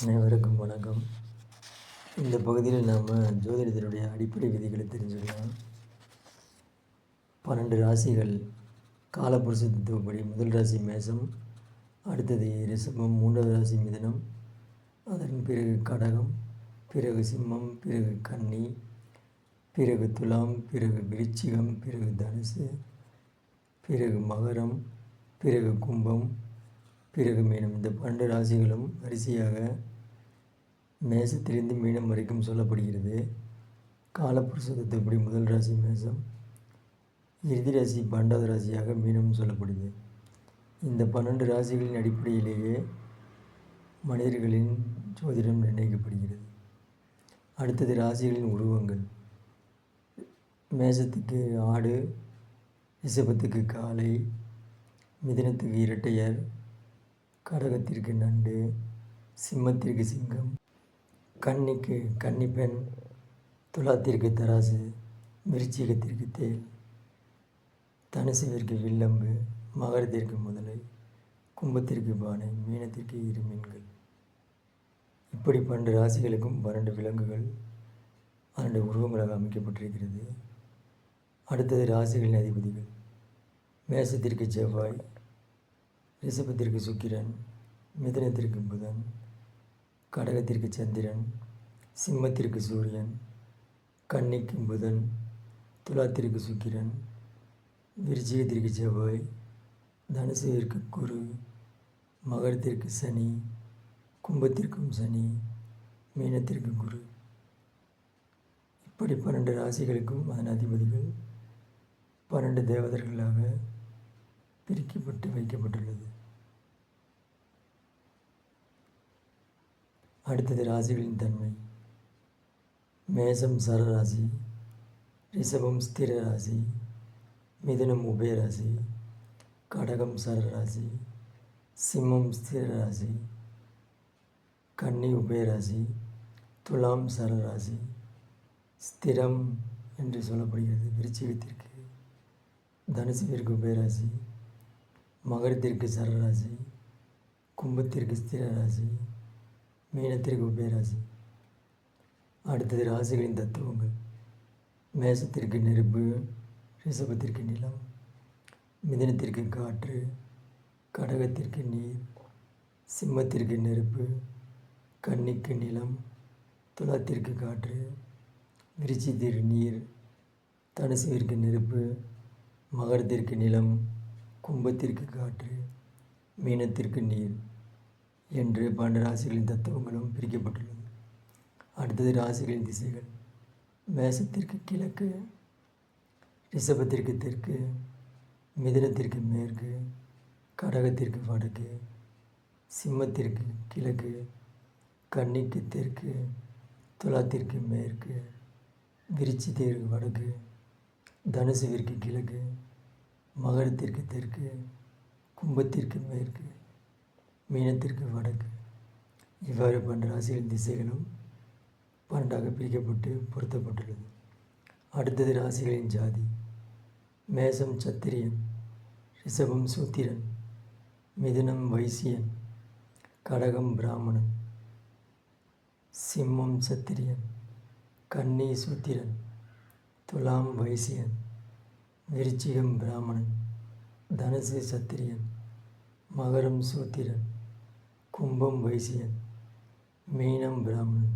அனைவருக்கும் வணக்கம். இந்த பகுதியில் நாம் ஜோதிடத்தினுடைய அடிப்படை விதிகளை தெரிஞ்சுக்கலாம். 12 ராசிகள் காலபுருஷ தத்துவப்படி முதல் ராசி மேசம், அடுத்தது ரிஷபம், மூன்றாவது ராசி மிதுனம், அதன் பிறகு கடகம், பிறகு சிம்மம், பிறகு கன்னி, பிறகு துலாம், பிறகு விருச்சிகம், பிறகு தனுசு, பிறகு மகரம், பிறகு கும்பம், பிறகு மீனம். இந்த 12 ராசிகளும் வரிசையாக மேசத்திலிருந்து மீனம் வரைக்கும் சொல்லப்படுகிறது. காலபுருஷ தத்துவப்படி முதல் ராசி மேசம், இறுதி ராசி 12வது ராசியாக மீனம் சொல்லப்படுது. இந்த 12 ராசிகளின் அடிப்படையிலேயே மனிதர்களின் ஜோதிடம் நிர்ணயிக்கப்படுகிறது. அடுத்தது ராசிகளின் உருவங்கள். மேசத்துக்கு ஆடு, ரிஷபத்துக்கு காளை, மிதுனத்துக்கு இரட்டையர், கடகத்திற்கு நண்டு, சிம்மத்திற்கு சிங்கம், கன்னிக்கு கன்னிப்பெண், துலாத்திற்கு தராசு, விருச்சிகத்திற்கு தேள், தனுசுவிற்கு வில்லம்பு, மகரத்திற்கு முதலை, கும்பத்திற்கு பானை, மீனத்திற்கு இரு மீன்கள். இப்படி 12 ராசிகளுக்கும் 12 விலங்குகள் அதனுடைய உருவங்களாக அமைக்கப்பட்டிருக்கிறது. அடுத்தது ராசிகளின் அதிபதிகள். மேசத்திற்கு செவ்வாய், ரிஷபத்திற்கு சுக்கிரன், மிதுனத்திற்கு புதன், கடகத்திற்கு சந்திரன், சிம்மத்திற்கு சூரியன், கன்னிக்கு புதன், துலாத்திற்கு சுக்கிரன், விருச்சிகத்திற்கு செவ்வாய், தனுசுவிற்கு குரு, மகரத்திற்கு சனி, கும்பத்திற்கும் சனி, மீனத்திற்கு குரு. இப்படி 12 ராசிகளுக்கும் அதன் அதிபதிகள் 12 தேவதர்களாக பிரிக்கப்பட்டு வைக்கப்பட்டுள்ளது. அடுத்தது ராசிகளின் தன்மை. மேசம் சரராசி, ரிஷபம் ஸ்திர ராசி, மிதுனம் உபயராசி, கடகம் சரராசி, சிம்மம் ஸ்திர ராசி, கன்னி உபயராசி, துலாம் சரராசி. ஸ்திரம் என்று சொல்லப்படுகிறது விருச்சிகத்திற்கு, தனுசுவிற்கு உபயராசி, மகரத்திற்கு சரராசி, கும்பத்திற்கு ஸ்திர ராசி, மீனத்திற்கு உபயராசி. அடுத்தது ராசிகளின் தத்துவங்கள். மேசத்திற்கு நெருப்பு, ரிஷபத்திற்கு நிலம், மிதுனத்திற்கு காற்று, கடகத்திற்கு நீர், சிம்மத்திற்கு நெருப்பு, கன்னிக்கு நிலம், துலாத்திற்கு காற்று, விருச்சிகத்திற்கு நீர், தனுசுவிற்கு நெருப்பு, மகரத்திற்கு நிலம், கும்பத்திற்கு காற்று, மீனத்திற்கு நீர் என்று 12 ராசிகளின் தத்துவங்களும் பிரிக்கப்பட்டுள்ளது. அடுத்தது ராசிகளின் திசைகள். மேசத்திற்கு கிழக்கு, ரிஷபத்திற்கு தெற்கு, மிதுனத்திற்கு மேற்கு, கடகத்திற்கு வடக்கு, சிம்மத்திற்கு கிழக்கு, கன்னிக்கு தெற்கு, துலாத்திற்கு மேற்கு, விருச்சிகத்திற்கு வடக்கு, தனுசுவிற்கு கிழக்கு, மகரத்திற்கு தெற்கு, கும்பத்திற்கு மேற்கு, மீனத்திற்கு வடக்கு. இவ்வாறு 12 ராசிகளின் திசைகளும் 12ஆக பிரிக்கப்பட்டு பொருத்தப்பட்டுள்ளது. அடுத்தது ராசிகளின் ஜாதி. மேசம் சத்திரியன், ரிஷபம் சூத்திரன், மிதுனம் வைசியன், கடகம் பிராமணன், சிம்மம் சத்திரியன், கன்னி சூத்திரன், துலாம் வைசியன், விருச்சிகம் பிராமணன், தனுசு சத்திரியன், மகரம் சூத்திரன், கும்பம் வைசியன், மீனம் பிராமணன்.